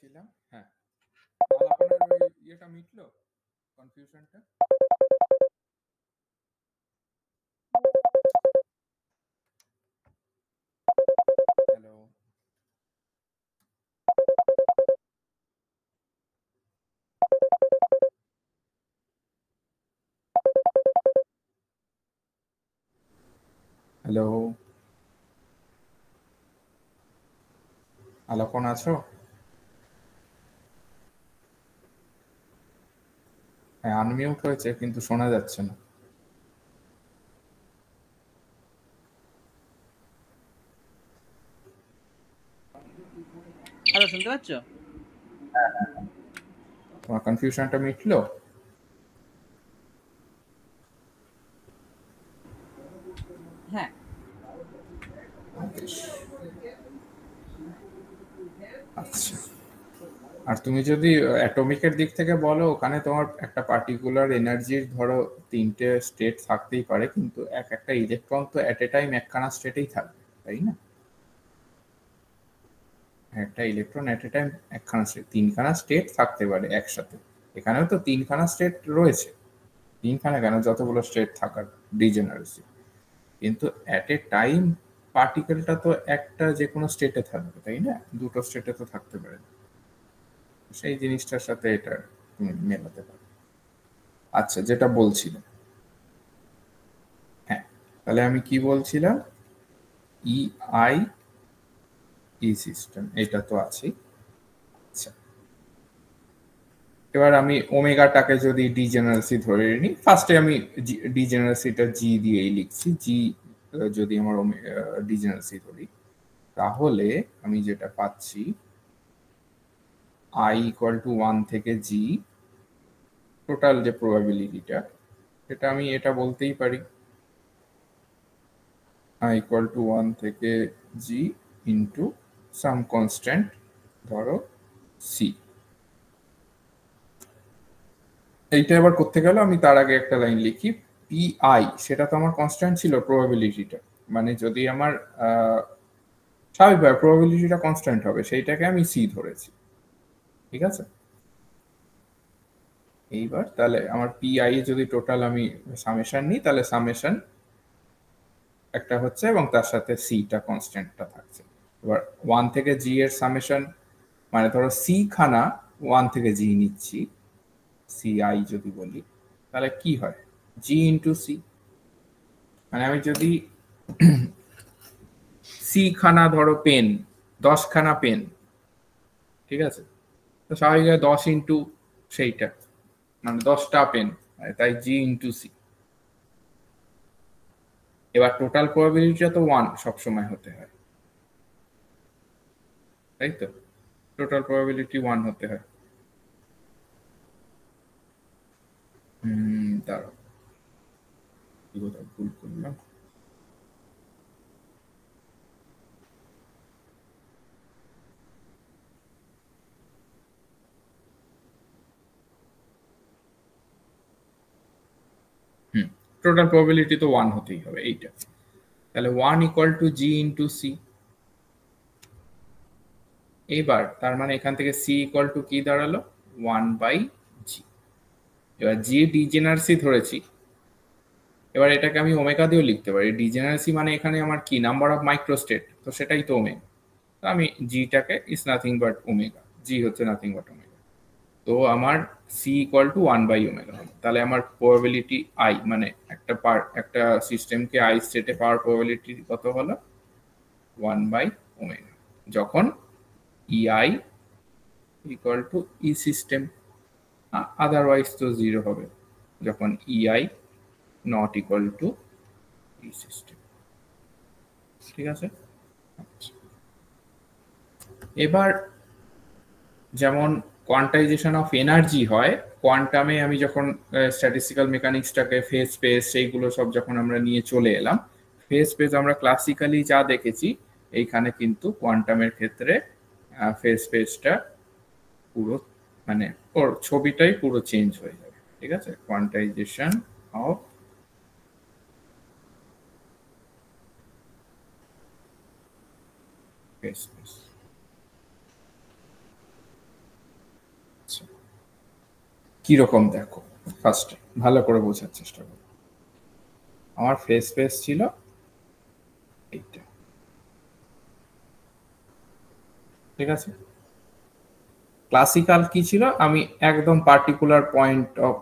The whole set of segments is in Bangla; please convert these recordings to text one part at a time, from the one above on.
বলছিলাম, হ্যাঁ, আপনার ওই ইয়েটা মিটলো, কনফিউশনটা। হ্যালো, হ্যালো, আলাপন আছো? হ্যাঁ, আনমিউট হয়েছে কিন্তু শোনা যাচ্ছে না। হ্যালো, শুনতে পাচ্ছ? তোমার কনফিউশনটা মিটলো? হ্যাঁ। বেশ। আচ্ছা, আর তুমি যদি অ্যাটমিকের দিক থেকে বলো, ওখানে তোমার একটা পার্টিকুলার এনার্জির ধরো তিনটে স্টেট থাকতেই পারে, কিন্তু একটা ইলেকট্রন তো অ্যাট এ টাইম একখানা স্টেটেই থাকবে, তাই না? একটা ইলেকট্রন অ্যাট এ টাইম একখানা স্টেট, তিনখানা স্টেট থাকতে পারে একসাথে। এখানেও তো তিনখানা স্টেট রয়েছে, তিনখানা কেন, যতগুলো স্টেট থাকার ডিজেনারেসি, কিন্তু অ্যাট এ টাইম পার্টিকেলটা তো একটা যে কোনো স্টেটে থাকবে, তাই না? দুটো স্টেটে তো থাকতে পারে, সেই জিনিসটার সাথে এটা তুমি মেলাতে পারো। আচ্ছা, যেটা বলছিলাম, হ্যাঁ, তাহলে আমি কি বলছিলাম, ই আই ই সিস্টেম, এটা তো আছে। আচ্ছা, এবার আমি ওমেগাটাকে যদি ডিজেনারেসি ধরে নিই, ফার্স্টে আমি ডিজেনারেসিটা জি দিয়েই লিখছি, জি যদি আমার ডিজেনারেসি ধরি, তাহলে আমি যেটা পাচ্ছি, আই ইকুয়াল টু 1 থেকে জি, টোটাল যে প্রবাবিলিটিটা, সেটা আমি এটা বলতেই পারি, আই ইকুয়াল টু 1 থেকে জি ইন্টু সাম কনস্ট্যান্ট, ধরো সি। এইটা এবার করতে গেলে আমি তার আগে একটা লাইন লিখি, পি আই, সেটা তো আমার কনস্ট্যান্ট ছিল প্রবাবিলিটিটা, মানে যদি আমার স্বাভাবিকভাবে প্রবাবিলিটিটা কনস্ট্যান্ট হবে, সেইটাকে আমি সি ধরেছি, ঠিক আছে? এইবার তাহলে আমার পি আই যদি টোটাল আমি সামেশন নিই, তাহলে সামেশন একটা হচ্ছে এবং তার সাথে সিটা কনস্ট্যান্টটা থাকছে। এবার 1 থেকে জি এর সামেশন, মানে ধরো সি খানা 1 থেকে জি নিচ্ছি, সি আই যদি বলি, তাহলে কি হয়, জি ইন্টু সি। মানে আমি যদি সি খানা ধরো পেন, 10 খানা পেন, ঠিক আছে, তো স্বাভাবিকভাবে 10 ইন্টু সেইটা, মানে 10টা পেন, তাই জি ইন্টু সি। এবার টোটাল প্রবাবিলিটিটা তো 1 সবসময় হতে হয়, তাই তো? টোটাল প্রবাবিলিটি 1 হতে হয়। দাঁড়াও, কি কোথাও ভুল করলাম। টোটাল প্রবাবিলিটি তো 1 হতেই হবে, এইটা। তাহলে 1 equal to G into C. এইবার তার মানে এখান থেকে সি ইকুয়াল টু কি দাঁড়ালো, 1 বাই জি। এবার জি ডিজেনারেসি ধরেছি, এবার এটাকে আমি ওমেগা দিয়েও লিখতে পারি। ডিজেনারেসি মানে এখানে আমার কি, নাম্বার অফ মাইক্রোস্টেট, তো সেটাই তো ওমেগা। তো আমি জিটাকে is nothing but omega, G হচ্ছে নাথিং বাট ওমেগা। তো আমার C equal to 1 by omega হবে। তাহলে আমার প্রবাবিলিটি আই, মানে একটা সিস্টেমকে আই স্টেটে পাওয়ার প্রবাবিলিটি কত হলো, 1 বাই ওমেগা, যখন EI equal to E system. Otherwise তো জিরো হবে যখন EI not equal to E system, ঠিক আছে? আচ্ছা, এবার যেমন কোয়ান্টাইজেশন অফ এনার্জি হয় কোয়ান্টামে, আমি যখন স্ট্যাটিস্টিক্যাল মেকানিক্সটাকে ফেজ স্পেস সেইগুলো সব যখন আমরা নিয়ে চলে এলাম, ফেজ স্পেস আমরা ক্লাসিক্যালি যা দেখেছি, এইখানে কিন্তু কোয়ান্টামের ক্ষেত্রে ফেজ স্পেসটা পুরো, মানে ওর ছবিটাই পুরো চেঞ্জ হয়ে যাবে, ঠিক আছে? Quantisation of phase space. কিরকম দেখো, ফার্স্টে ভালো করে বোঝার চেষ্টা করো। আমার ফেস স্পেস ছিল এইটা, ঠিক আছে। ক্লাসিক্যাল কি ছিল, আমি একদম পার্টিকুলার পয়েন্ট অফ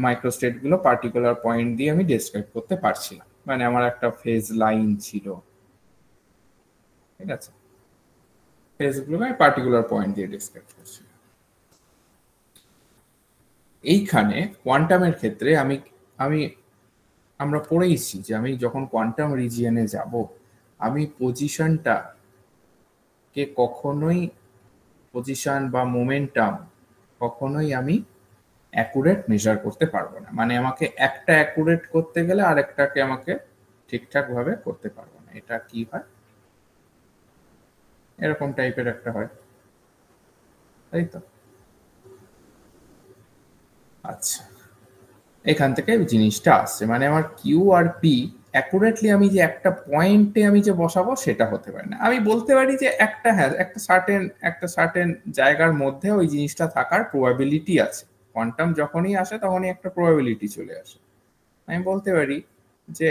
মাইক্রোস্টেট গুলো পার্টিকুলার পয়েন্ট দিয়ে আমি ডেসক্রাইব করতে পারছিলাম, মানে আমার একটা ফেজ লাইন ছিল, ঠিক আছে। ফেজ গুলোকে আমি পার্টিকুলার পয়েন্ট দিয়ে ডেসক্রাইব করছিলাম। এইখানে কোয়ান্টামের ক্ষেত্রে আমি আমি আমরা পড়েইছি যে আমি যখন কোয়ান্টাম রিজিয়নে যাব, আমি পজিশনটা কে কখনোই, পজিশন বা মোমেন্টাম কখনোই আমি অ্যাকুরেট মেজার করতে পারবো না। মানে আমাকে একটা অ্যাকুরেট করতে গেলে আরেকটাকে আমাকে ঠিকঠাক ভাবে করতে পারবো না। এটা কি হয়, এরকম টাইপের একটা হয়, তাই তো। আচ্ছা, এখান থেকে জিনিসটা আসছে, মানে আমার কিউ আর পি অ্যাকুরেটলি আমি যে একটা পয়েন্টে আমি যে বসাবো সেটা হতে পারে না। আমি বলতে পারি যে একটা, হ্যাঁ, একটা সার্টেন জায়গার মধ্যে ওই জিনিসটা থাকার প্রবাবিলিটি আছে। কোয়ান্টাম যখনই আসে তখনই একটা প্রবাবিলিটি চলে আসে। আমি বলতে পারি যে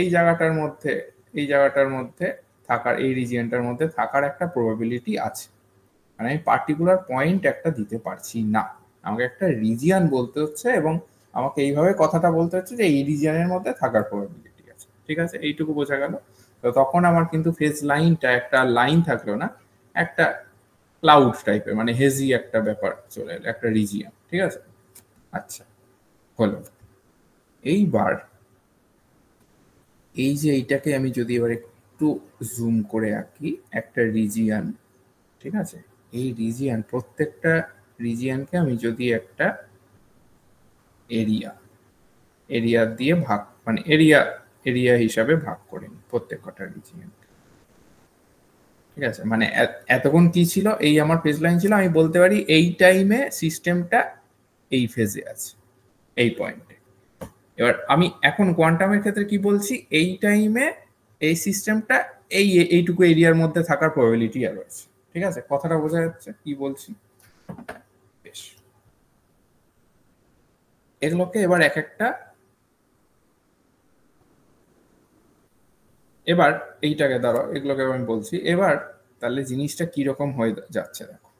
এই জায়গাটার মধ্যে, এই জায়গাটার মধ্যে থাকার, এই রিজিয়নটার মধ্যে থাকার একটা প্রবাবিলিটি আছে। মানে আমি পার্টিকুলার পয়েন্ট একটা দিতে পারছি না, আমাকে একটা রিজিয়ন বলতে হচ্ছে, এবং আমাকে এইভাবে কথাটা বলতে হচ্ছে যে এই রিজিয়নের মধ্যে থাকার প্রবাবিলিটি আছে, ঠিক আছে। এইটুকু বোঝা গেল। তো তখন আমার কিন্তু ফেজ লাইনটা একটা লাইন থাকলো না, একটা ক্লাউড টাইপের, মানে হেজি একটা ব্যাপার চলে এলো, একটা রিজিয়ন, ঠিক আছে। আচ্ছা, হলো। এইবার এই যে এইটাকে আমি যদি এবার একটু জুম করে আঁকি, একটা রিজিয়ন, ঠিক আছে। এই রিজিয়ন, প্রত্যেকটা রিজিয়নকে আমি যদি একটা এরিয়া এরিয়া দিয়ে ভাগ, মানে এরিয়া হিসাবে ভাগ করে নিই প্রত্যেক কটা রিজিয়ন, ঠিক আছে। মানে এতক্ষণ কি ছিল, এই আমার ফেজ লাইন ছিল, আমি বলতে পারি এই টাইমে সিস্টেমটা এই ফেজে আছে, এই পয়েন্টে। এবার আমি এখন কোয়ান্টামের ক্ষেত্রে কি বলছি, এই টাইমে এই সিস্টেমটা এইটুকু এরিয়ার মধ্যে থাকার প্রবাবিলিটি রয়েছে, ঠিক আছে। কথাটা বোঝা যাচ্ছে কি বলছি? বেশ, এগুলোকে এবার এক একটা, এবার এইটাকে দাঁড়াও, এগুলোকে আমি বলছি এবার, তাহলে জিনিসটা কিরকম হয়ে যাচ্ছে দেখো।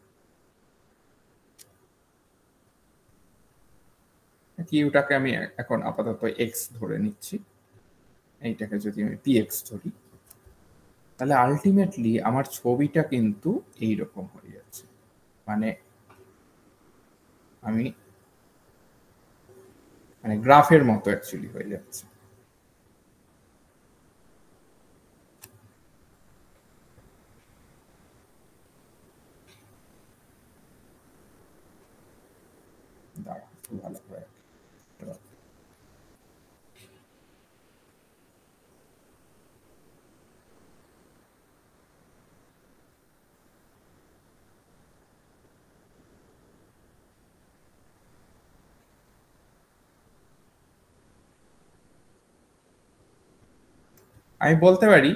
কিউটাকে আমি এখন আপাতত এক্স ধরে নিচ্ছি, এইটাকে যদি আমি পি এক্স ধরি, তাহলে আলটিমেটলি আমার ছবিটা কিন্তু এইরকম হয়ে যাচ্ছে। মানে আমি, মানে গ্রাফের মতো অ্যাকচুয়ালি হয়ে যাচ্ছে। দাঁড়া, একটু ভালো করে আমি বলতে পারি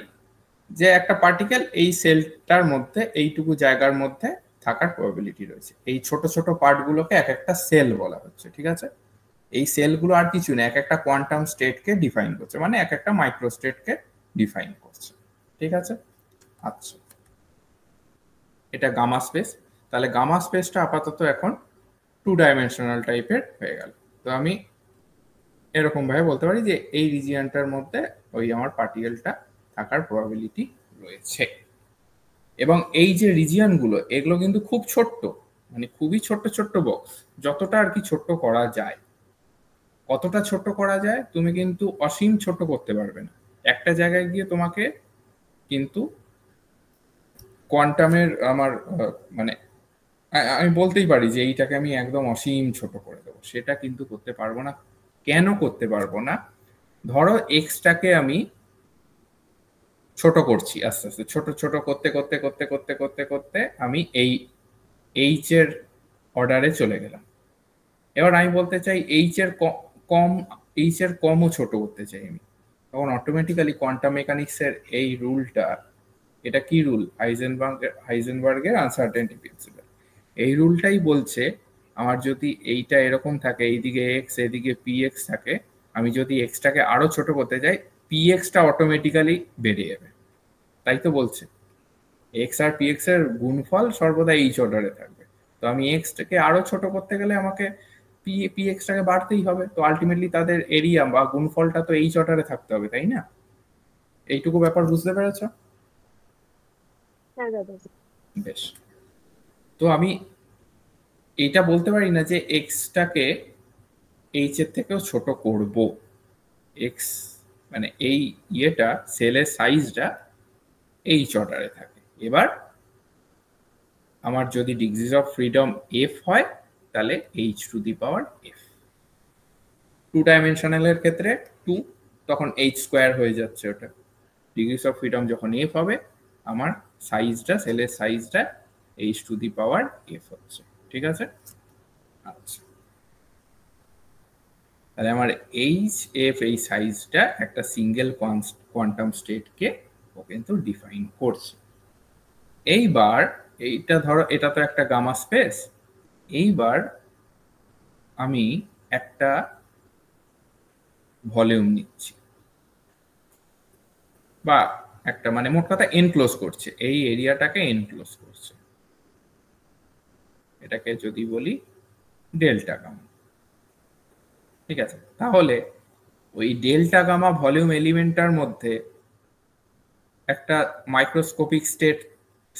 যে একটা পার্টিকেল এই সেলটার মধ্যে, এইটুকু জায়গার মধ্যে থাকার প্রবাবিলিটি রয়েছে। এই ছোট ছোট পার্টগুলোকে এক একটা সেল বলা হচ্ছে, ঠিক আছে। এই সেলগুলো আর কিছু না, এক একটা কোয়ান্টাম স্টেটকে ডিফাইন করছে, মানে এক একটা মাইক্রো স্টেটকে ডিফাইন করছে, ঠিক আছে। আচ্ছা, এটা গামা স্পেস। তাহলে গামা স্পেসটা আপাতত এখন 2 ডাইমেনশনাল টাইপের হয়ে গেল। তো আমি এরকম ভাবে বলতে পারি যে এই রিজিয়নটার মধ্যে ওই আমার পার্টিকেলটা থাকার প্রবাবিলিটি রয়েছে। এবং এই যে রিজিয়নগুলো, এগুলো কিন্তু খুব ছোট্ট, মানে খুবই ছোট্ট ছোট্ট বক্স, যতটা আর কি ছোট্ট করা যায়। কতটা ছোট করা যায়, তুমি কিন্তু অসীম ছোট করতে পারবে না। একটা জায়গায় গিয়ে তোমাকে কিন্তু কোয়ান্টামের আমার মানে আমি বলতেই পারি যে এইটাকে আমি একদম অসীম ছোট করে দেবো, সেটা কিন্তু করতে পারবো না। কেন করতে পারবো না? ধরো এক্সটাকে আমি ছোট করছি, আস্তে আস্তে ছোট ছোট করতে করতে করতে করতে করতে করতে আমি এই এইচ এর অর্ডারে চলে গেলাম। এবার আমি বলতে চাই এইচ এর কম, এইচ এর কমও ছোট করতে চাই আমি, তখন অটোমেটিক্যালি কোয়ান্টাম মেকানিক্সের এই রুলটা, এটা কি রুল, হাইজেনবার্গের আনসার্টেনটি প্রিন্সিপাল, এই রুলটাই বলছে আমার যদি এইটা এরকম থাকে, এইদিকে এক্স এদিকে পি এক্স থাকে, আমি যদি এক্সটাকে আরো ছোট করতে যাই, পি এক্সটা অটোমেটিক্যালি বেড়ে যাবে, তাই তো বলছে এক্স আর পি এক্স এর গুণফল সর্বদা এইচ অর্ডারে থাকবে। তো আমি এক্সটাকে আরো ছোট করতে গেলে আমাকে পি এক্সটাকে বাড়তেই হবে, তো আলটিমেটলি তাদের এরিয়া বা গুণফলটা তো এইচ অর্ডারে থাকতে হবে, তাই না? এইটুকু ব্যাপার বুঝতে পেরেছো? হ্যাঁ দাদা। বেশ, তো আমি এইটা বলতে পারি না যে এক্সটাকে এইচ এর থেকেও ছোট করব। এক্স মানে এই ইয়েটা সেলের সাইজটা এইচ অর্ডারে থাকে। এবার আমার যদি ডিগ্রিজ অফ ফ্রিডম এফ হয় তাহলে H to the power F. 2 ডাইমেনশনালের ক্ষেত্রে 2, তখন এইচ স্কোয়ার হয়ে যাচ্ছে ওটা। ডিগ্রিজ অফ ফ্রিডম যখন এফ হবে, আমার সাইজটা সেলের সাইজটা H to the power F হচ্ছে। ঠিক আছে? আচ্ছা, তাহলে আমার এইচ এফ এই সাইজটা একটা সিঙ্গেল কোয়ান্টাম স্টেটকে ও কিন্তু ডিফাইন করছে। এইবার এইটা ধরো, এটা তো একটা গামা স্পেস। এইবার আমি একটা ভলিউম নিচ্ছি, বা একটা মানে মোট কথা এনক্লোজ করছে, এই এরিয়াটাকে এনক্লোজ করছে, এটাকে যদি বলি ডেল্টা গামা। ঠিক আছে, তাহলে ওই ডেল্টা গামা ভলিউম এলিমেন্টটার মধ্যে একটা মাইক্রোস্কোপিক স্টেট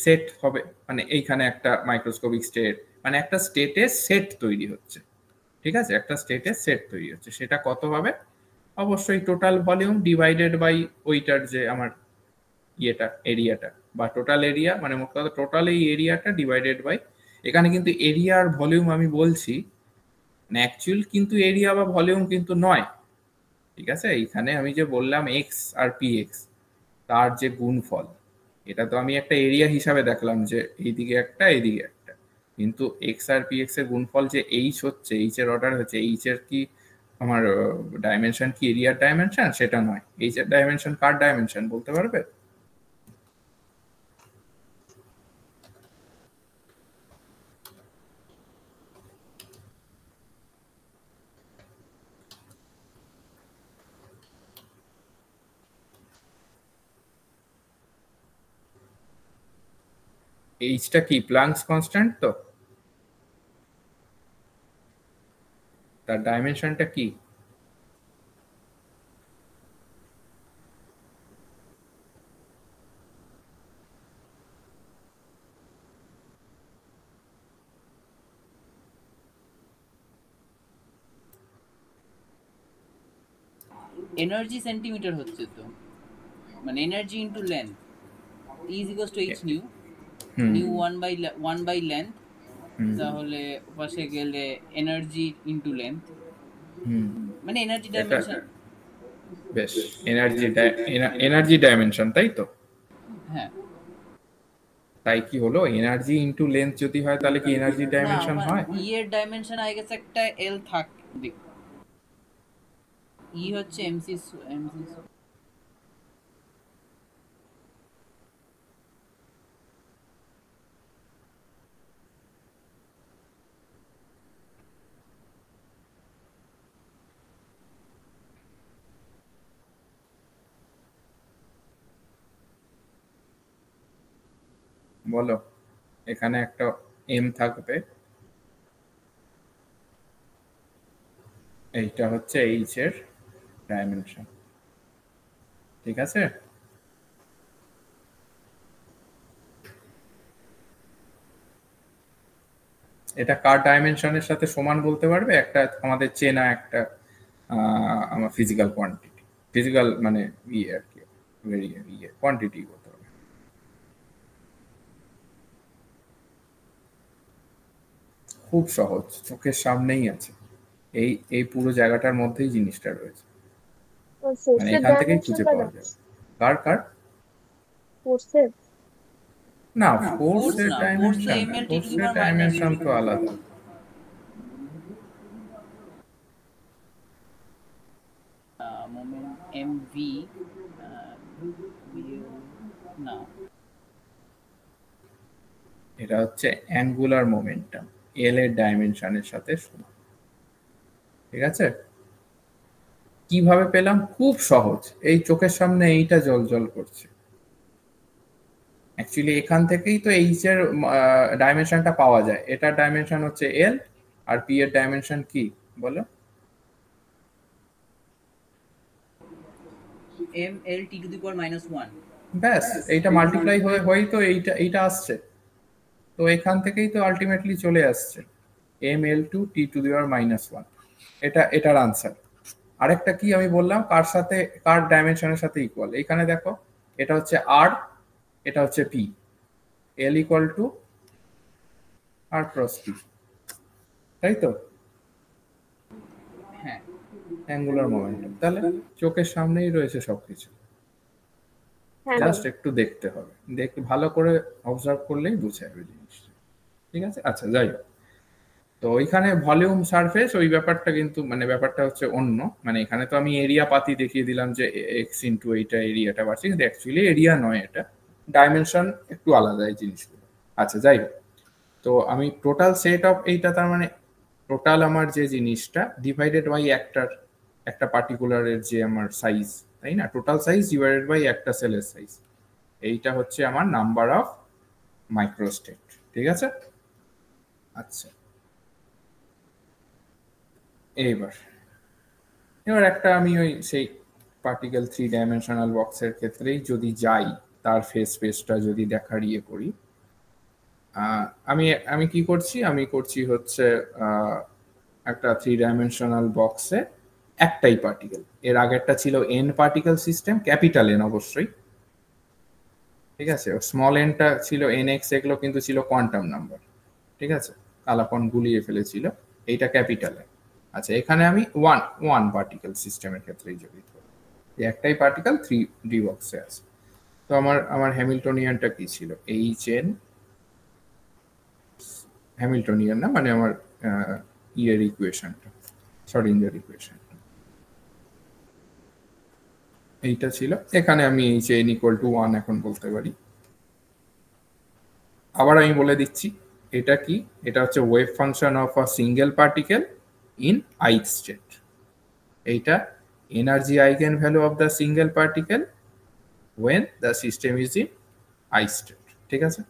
সেট হবে, মানে এইখানে একটা মাইক্রোস্কোপিক স্টেট, মানে একটা স্টেটের সেট তৈরি হচ্ছে। ঠিক আছে, একটা স্টেটের সেট তৈরি হচ্ছে, সেটা কত হবে? অবশ্যই টোটাল ভলিউম ডিভাইডেড বাই ওইটার যে আমার ইয়েটা এরিয়াটা, বা টোটাল এরিয়া, মানে মোট কথা টোটাল এই এরিয়াটা ডিভাইডেড বাই, এখানে কিন্তু এরিয়া আর ভলিউম আমি বলছি, মানে অ্যাকচুয়াল কিন্তু এরিয়া বা ভলিউম কিন্তু নয়। ঠিক আছে, এইখানে আমি যে বললাম এক্স আর পি এক্স তার যে গুণফল, এটা তো আমি একটা এরিয়া হিসাবে দেখলাম যে এইদিকে একটা এইদিকে একটা, কিন্তু এক্স আর পি এক্স এর গুণফল যে এইচ হচ্ছে, এইচ এর অর্ডার হচ্ছে, এইচ এর কি আমার ডাইমেনশন কি এরিয়ার ডাইমেনশন? সেটা নয়। এইচ এর ডাইমেনশন কার ডাইমেনশন বলতে পারবে? এইচটা কি প্লাঙ্কস কনস্ট্যান্ট? তো তার ডাইমেনশনটা কি? এনার্জি সেন্টিমিটার হচ্ছে তো, মানে energy into length is equals to H nu, nu 1 by length, তাহলে পাশে গেলে এনার্জি ইনটু লেন্থ, মানে এনার্জি ডাইমেনশন। বেশ, এনার্জি ডাইমেনশন, তাই তো? হ্যাঁ, তাই কি হলো, এনার্জি ইনটু লেন্থ যদি হয় তাহলে কি এনার্জি ডাইমেনশন হয়? ই এর ডাইমেনশন আই গেছে একটা এল থাক, ই হচ্ছে এমসি এমসি। বলো, এখানে একটা এম থাকবে, এইটা হচ্ছে এইচ এর ডাইমেনশন। ঠিক আছে, এটা কার ডাইমেনশনের সাথে সমান বলতে পারবে? একটা আমাদের চেনা একটা আমার ফিজিক্যাল কোয়ান্টিটি, ফিজিক্যাল মানে ইয়ে আর কি, ইয়ে কোয়ান্টিটি বলতে পারবে। খুব সহজ, চোখের সামনেই আছে, এই এই পুরো জায়গাটার মধ্যেই জিনিসটা রয়েছে, মানে ফোর্সের এখান থেকেই ডাইমেনশন খুঁজে দাদা? পাওয়া যাবে। কার কার? ফোর্সের? না, ফোর্স ফোর্সের না, force dimension, M L T to the ফোর্সের পাওয়ার মাইনাস ডাইমেনশন তো আলাদা। মোমেন্ট এম ভি না, এটা হচ্ছে অ্যাঙ্গুলার মোমেন্টাম, এল এর ডাইমেনশনের সাথে সমান। ঠিক আছে, কিভাবে পেলাম? খুব সহজ, এই চোখের সামনে এইটা জল করছে। অ্যাকচুয়ালি এখান থেকেই তো এইচ এর ডাইমেনশনটা পাওয়া যায়। এটার ডাইমেনশন হচ্ছে এল, আর পি এর ডাইমেনশন কি বলো? m l t to the power -1। ব্যাস, এইটা মাল্টিপ্লাই হয়ে তো এইটা আসছে। তো এখান থেকেই তো আলটিমেটলি চলে আসছে M L two T to the power -1। এটার আনসার। আরেকটা কি আমি বললাম, কার সাথে, কার ডাইমেনশনের সাথে ইকুয়াল? এখানে দেখো, এটা হচ্ছে আর, এটা হচ্ছে P. L equal to R cross P, তাই তো? হ্যাঁ, অ্যাঙ্গুলার মোমেন্টাম। তাহলে চোখের সামনেই রয়েছে সবকিছু, হ্যাঁ জাস্ট একটু দেখতে হবে, ভালো করে অবজার্ভ করলেই বুঝে যাবে জিনিসটা। ঠিক আছে, আচ্ছা যাই হোক। তো ওইখানে ভলিউম সারফেস ওই ব্যাপারটা কিন্তু, মানে ব্যাপারটা হচ্ছে অন্য, মানে এখানে তো আমি এরিয়া পাতি দেখিয়ে দিলাম যে এক্স ইন্টু এইটা এরিয়াটা বাড়ছে, কিন্তু অ্যাকচুয়ালি এরিয়া নয়, এটা ডাইমেনশন একটু আলাদা এই জিনিসগুলো। আচ্ছা যাই হোক, তো আমি টোটাল সেট অফ এইটা, তার মানে টোটাল আমার যে জিনিসটা ডিভাইডেড বাই একটা পার্টিকুলারের যে আমার সাইজ, তাই না? টোটাল সাইজ ডিভাইডেড বাই একটা সেলের সাইজ, এইটা হচ্ছে আমার নাম্বার অফ মাইক্রোস্টেট। ঠিক আছে, আচ্ছা এইবার একটা আমি ওই সেই পার্টিকেল 3 ডাইমেনশনাল বক্সের ক্ষেত্রেই যদি যাই, তার ফেস স্পেসটা যদি দেখার ইয়ে করি, আমি আমি কি করছি, আমি করছি হচ্ছে একটা 3 ডাইমেনশনাল বক্সে একটাই পার্টিকেল। এর আগেরটা ছিল N particle system, capital N অবশ্যই। ঠিক আছে, স্মল এনটা ছিল এন এক্স, এগুলো কিন্তু ছিল কোয়ান্টাম নাম্বার। ঠিক আছে, কালাপন গুলিয়ে ফেলেছিল, এইটা ক্যাপিটাল এন। আচ্ছা, এখানে আমি ওয়ান ওয়ান পার্টিকেল সিস্টেমের ক্ষেত্রেই যদি ধরি, একটাই পার্টিকেল 3D বক্সে আছে, তো আমার হ্যামিল্টনিয়ানটা কি ছিল? এইচ এন, হ্যামিল্টনিয়ান না, মানে আমার ইয়ের ইকুয়েশনটা, শর্ডিঞ্জার ইকুয়েশন, এইটা ছিল। এখানে আমি এইচ এন ইকুয়াল টু 1 এখন বলতে পারি। আবার আমি বলে দিচ্ছি এটা কি, এটা হচ্ছে wave function of a single particle in ith state. এইটা energy eigen value of the single particle when the system is in ith state। ঠিক আছে,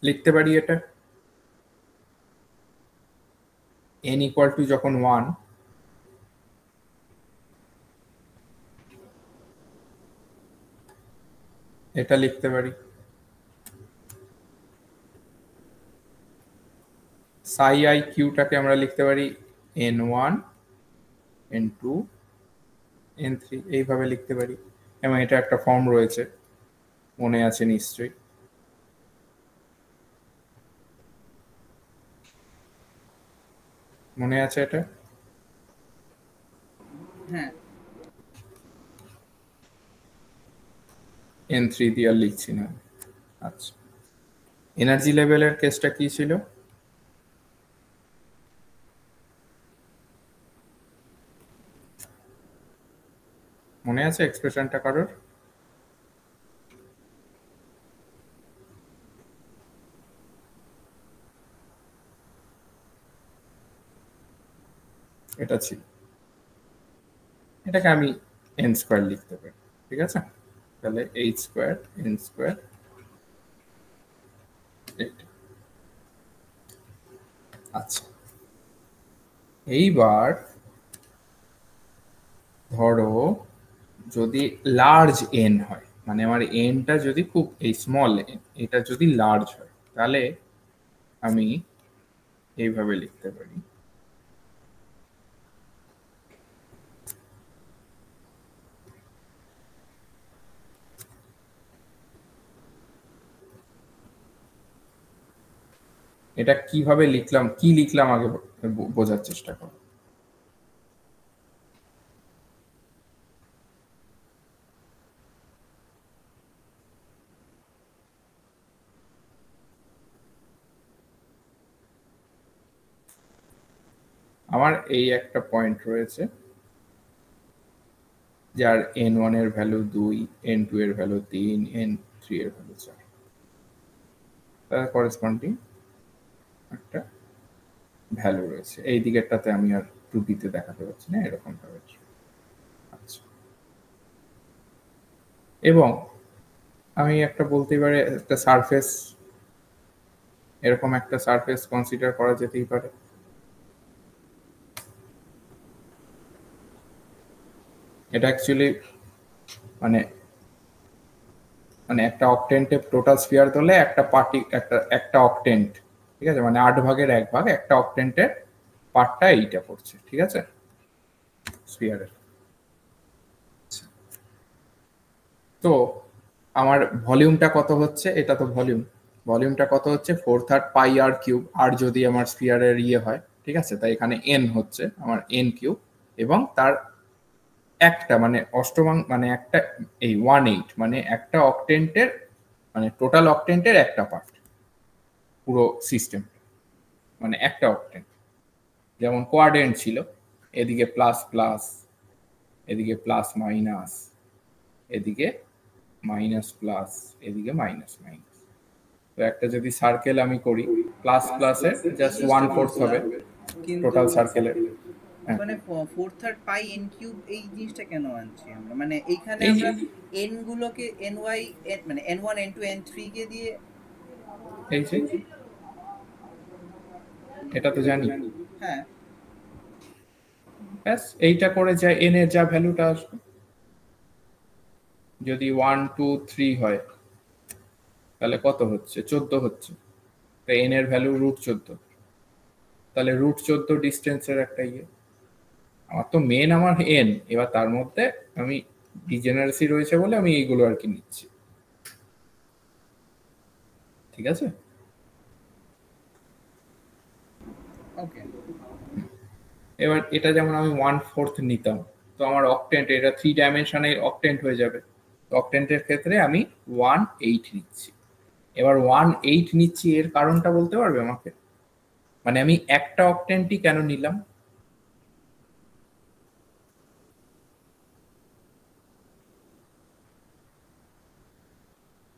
লিখতে পারি এটা n ইকুয়াল টু যখন 1, এটা লিখতে পারি psi i কিউটাকে আমরা লিখতে পারি n1 n2 n3, এইভাবে লিখতে পারি। এবং এটা একটা ফর্ম রয়েছে, মনে আছে নিশ্চয়ই, মনে আছে এটা? হ্যাঁ, n3 দিয়ে আর লিখছি না। আচ্ছা, এনার্জি লেভেলের কেসটা কি ছিল? মনে আছে এক্সপ্রেশনটা কারোর? এটা ছিল, এটাকে আমি এন স্কোয়ার লিখতে পারি। ঠিক আছে, তাহলে এইচ স্কোয়ার এন স্কোয়ার, আচ্ছা এইবার ধরো যদি লার্জ এন হয়, মানে আমার এনটা যদি খুব, এই স্মল এন এটা যদি লার্জ হয়, তাহলে আমি এইভাবে লিখতে পারি এটা কিভাবে লিখলাম, কি লিখলাম আগে বোঝার চেষ্টা করো। আমার এই একটা পয়েন্ট রয়েছে, যার n1 এর ভ্যালু 2, n2 এর ভ্যালু 3, n3 এর ভ্যালু 4, তার করেসপন্ডিং একটা ভ্যালু রয়েছে। এই দিকেরটাতে আমি আর 2D-তে দেখাতে পারছি না, এরকম ভাবে। আচ্ছা, এবং আমি একটা বলতেই পারি একটা সারফেস, এরকম একটা সারফেস কনসিডার করা যেতেই পারে। এটা অ্যাকচুয়ালি মানে একটা অকটেন্টে টোটাল স্ফিয়ার ধরলে একটা পার্টি একটা অকটেন্ট, ঠিক আছে, মানে 8 ভাগের 1 ভাগ একটা অকটেন্টের পার্টটা এইটা পড়ছে, ঠিক আছে, স্ফিয়ারের। তো আমার ভলিউমটা কত হচ্ছে, এটা তো ভলিউমটা কত হচ্ছে 4/3 পাই আর কিউব, আর যদি আমার স্ফিয়ারের ইয়ে হয়, ঠিক আছে, তাই এখানে এন হচ্ছে আমার এন কিউব, এবং তার একটা মানে অষ্টমাংশ মানে একটা এই 1/8 মানে একটা অকটেন্টের মানে টোটাল অকটেন্টের একটা পার্ট পুরো সিস্টেম, মানে একটা অকটেন্ট। যেমন কোয়াড্রেন্ট ছিল, এদিকে প্লাস প্লাস, এদিকে প্লাস মাইনাস, এদিকে মাইনাস প্লাস, এদিকে মাইনাস মাইনাস। তো একটা যদি সার্কেল আমি করি, প্লাস প্লাসের জাস্ট 1/4 হবে টোটাল সার্কেলের। মানে 4/3 পাই n কিউব এই জিনিসটা কেন আনছি আমরা? মানে এইখানে আমরা n গুলোকে ny মানে n1 n2 n3 কে দিয়ে এই যে এটা তো জানি, হ্যাঁ ব্যাস এইটা করে যায় n এর যা ভ্যালুটা আসবে। যদি 1 2 3 হয় তাহলে কত হচ্ছে, 14 হচ্ছে, তো n এর ভ্যালু √14, তাহলে √14 ডিস্টেন্সের একটা ইয়ে। আমার তো মেন আমার n, এবার তার মধ্যে আমি ডিজেনারেসি রয়েছে বলে আমি এইগুলো আর কি নিচ্ছি, ঠিক আছে। ওকে, এবার এটা যেমন আমি 1/4 নিতাম, তো আমার অকটেন্ট এটা 3 ডাইমেনশনের অকটেন্ট হয়ে যাবে। অকটেন্টের ক্ষেত্রে আমি 1/8 নিচ্ছি। এবার 1/8 নিচ্ছি এর কারণটা বলতে পারবে আমাকে? মানে আমি একটা অকটেন্টই কেন নিলাম?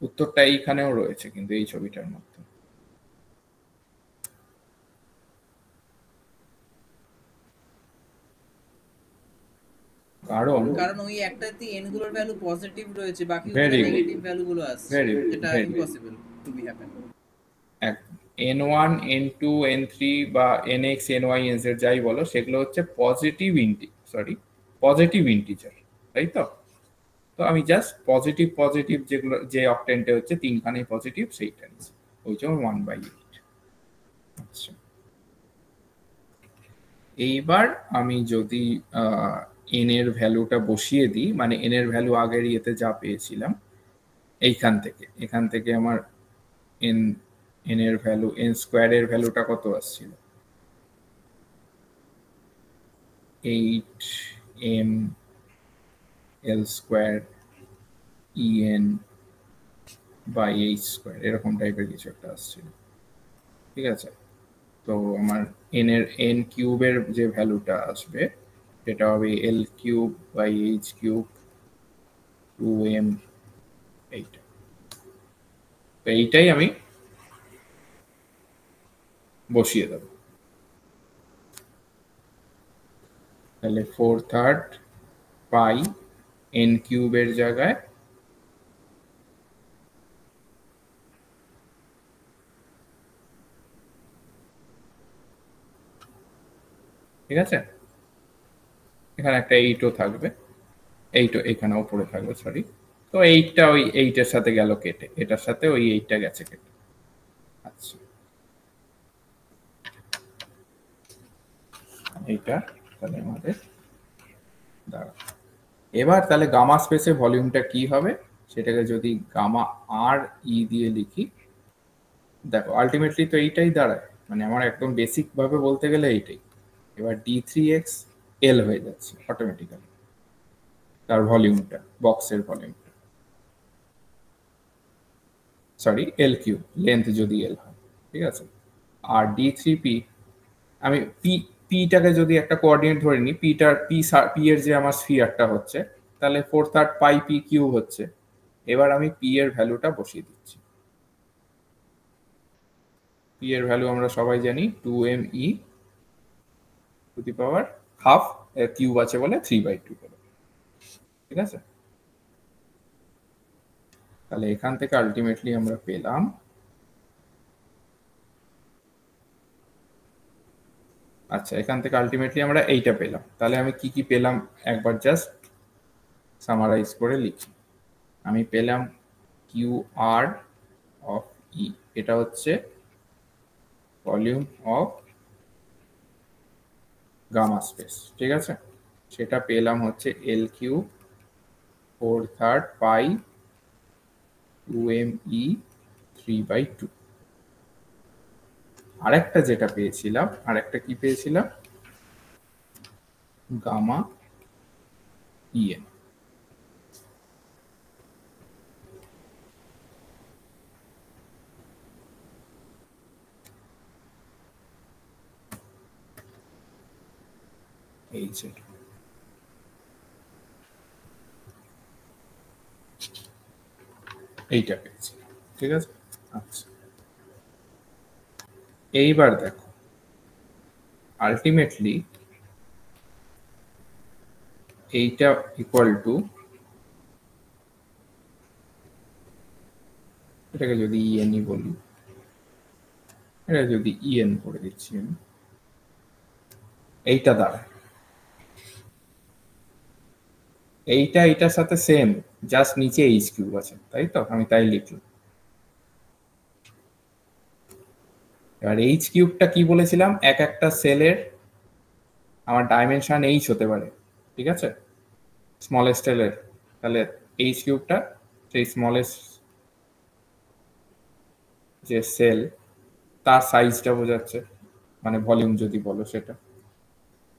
উত্তরটা এইখানেও রয়েছে কিন্তু এই ছবিটার মধ্যে। কারণ ওই একটাতে n গুলোর ভ্যালু পজিটিভ রয়েছে, বাকিগুলো Very good. নেগেটিভ ভ্যালুগুলো আসছে, Very good, যেটা very good. Impossible to B happen. n1 n2 n3 বা nx ny nz যাই বলো, সেগুলো হচ্ছে পজিটিভ ইন্টিজার, তাই তো? তো আমি জাস্ট পজিটিভ যেগুলো যে অকটেন্টে হচ্ছে তিনখানেই পজিটিভ সেইটা নিচ্ছি, ওই জন্য 1/8। আচ্ছা, এইবার আমি যদি n এর ভ্যালুটা বসিয়ে দিই, মানে n এর ভ্যালু আগের ইয়েতে যা পেয়েছিলাম এখান থেকে আমার n এর ভ্যালু n স্কোয়ার এর ভ্যালুটা কত আসছিল, 8m l square en by h square, এরকম টাইপের কিছু একটা আসছিল, ঠিক আছে। তো আমার n কিউবের যে ভ্যালুটা আসবে সেটা হবে l cube by h cube 2m, এইটা। তো এইটাই আমি বসিয়ে দেব, তাহলে 4/3 পাই n কিউবের জায়গায় ঠিক আছে, এখানে একটা 8ও থাকবে, 8ও এখানে উপরে থাকবে, সরি। তো 8টা ওই 8-এর সাথে গেল কেটে, এটার সাথে ওই 8টা গেছে কেটে। আচ্ছা, এইটা তাহলে আমাদের দাঁড়া। এবার তাহলে গামা স্পেসে ভলিউমটা কি হবে সেটাকে যদি গামা আর ই দিয়ে লিখি, দেখো আলটিমেটলি তো এইটাই দাঁড়ায়, মানে আমার একদম বেসিক ভাবে বলতে গেলে এইটাই। এবার d3x l হয়ে যাচ্ছে অটোমেটিক্যালি তার ভলিউমটা, বক্সের ভলিউমটা, সরি l কিউব, লেন্থ যদি l হয়, ঠিক আছে। আর d3p আমি পিটাকে যদি একটা কোঅর্ডিনেট ধরে নিই, পি এর যে আমার স্ফিয়ারটা হচ্ছে তাহলে 4/3 পাই পি কিউ হচ্ছে। এবার আমি পি এর ভ্যালুটা বসিয়ে দিচ্ছি। পি এর ভ্যালু আমরা সবাই জানি 2m e two the power half, cube আছে বলে 3/2 করে। ঠিক আছে, তাহলে এখান থেকে আলটিমেটলি আমরা পেলাম আচ্ছা, এখান থেকে আলটিমেটলি আমরা এইটা পেলাম। তাহলে আমি কি কি পেলাম একবার জাস্ট সামারাইজ করে লিখি। আমি পেলাম কিউ আর অফ ই, এটা হচ্ছে ভলিউম অফ গামা স্পেস। ঠিক আছে, সেটা পেলাম হচ্ছে এল কিউব 4/3 পাই 2m e 3/2। আরেকটা যেটা পেয়েছিলাম, আরেকটা কি পেয়েছিলাম, গামা ইএন। এই যেটা এইটা পেয়েছি। ঠিক আছে, আচ্ছা এইবার দেখো আলটিমেটলি এইটা ইকুয়াল টু, এটাকে যদি ইএনই বলি, এটা যদি ইএন করে দিচ্ছি আমি, এইটা দাঁড়ায় এইটা এটার সাথে সেম, জাস্ট নিচে এইচ কিউব আছে, তাই তো? আমি তাই লিখলাম। এবার এইচ কিউবটা কি বলেছিলাম, এক একটা সেলের আমার ডাইমেনশন এইচ হতে পারে। ঠিক আছে, স্মলেস্ট সেলের, তাহলে এইচ কিউবটা সেই স্মলেস্ট যে সেল তার সাইজটা বোঝাচ্ছে, মানে ভলিউম যদি বলো সেটা।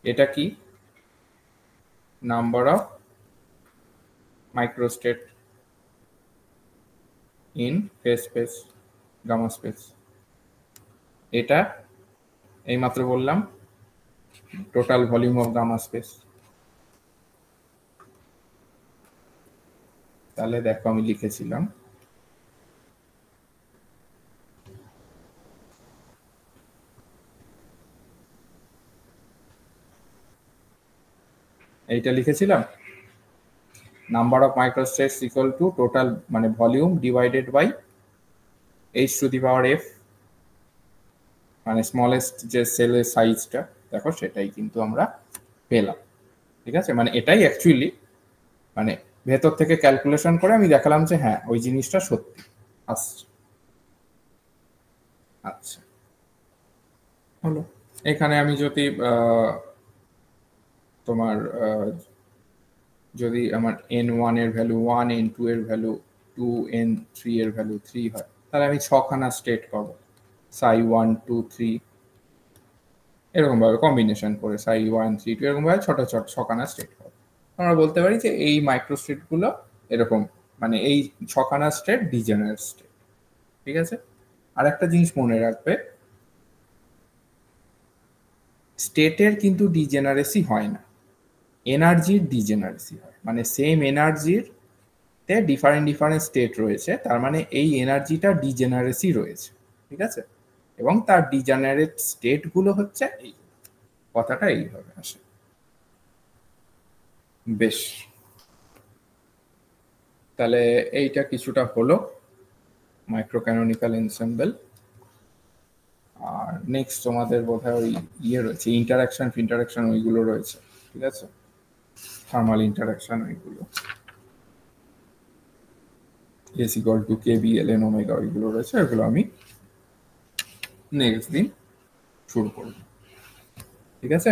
এটা কি, number of microstate in phase space gamma space. এটা এইমাত্র বললাম total volume of gamma space. তাহলে দেখো আমি লিখেছিলাম এইটা লিখেছিলাম number of microstates equal to total মানে volume divided by H to the power F, মানে স্মলেস্ট যে সেলের সাইজটা দেখো সেটাই কিন্তু আমরা পেলাম। ঠিক আছে, মানে এটাই অ্যাকচুয়ালি মানে ভেতর থেকে ক্যালকুলেশন করে আমি দেখালাম যে হ্যাঁ ওই জিনিসটা সত্যি আসছে। আচ্ছা হলো, এখানে আমি যদি তোমার যদি আমার n1 এর ভ্যালু 1, n2 এর ভ্যালু 2, n3 এর ভ্যালু 3 হয়, তাহলে আমি ছখানা স্টেট পাবো, সাই 1 2 3 এরকম ভাবে কম্বিনেশন করে, সাই 1 3 2 এরকম ভাবে ছোট ছোট ছখানা স্টেট পাবো। আমরা বলতে পারি যে এই মাইক্রো স্টেট গুলো এরকম, মানে এই ছখানা স্টেট ডিজেনারেট স্টেট। ঠিক আছে, আর একটা জিনিস মনে রাখবে, স্টেটের কিন্তু ডিজেনারেসি হয় না, এনার্জির ডিজেনারেসি হয়। মানে সেম এনার্জির তে ডিফারেন্ট ডিফারেন্ট স্টেট রয়েছে, তার মানে এই এনার্জিটা ডিজেনারেসি রয়েছে। ঠিক আছে, এবং তার ডিজেনারেট স্টেট গুলো হচ্ছে এই, কথাটা এইভাবে আসে। বেশ, তাহলে এইটা কিছুটা হলো মাইক্রোক্যানোনিক্যাল এনসেম্বল। আর নেক্সট তোমাদের বোধহয় ওই ইয়ে রয়েছে ইন্টারাকশন ওইগুলো রয়েছে। ঠিক আছে, থার্মাল ইন্টারাকশন ওইগুলো S equal to KB ln omega ওইগুলো রয়েছে, ওইগুলো আমি নেক্সট দিন শুরু করব। ঠিক আছে।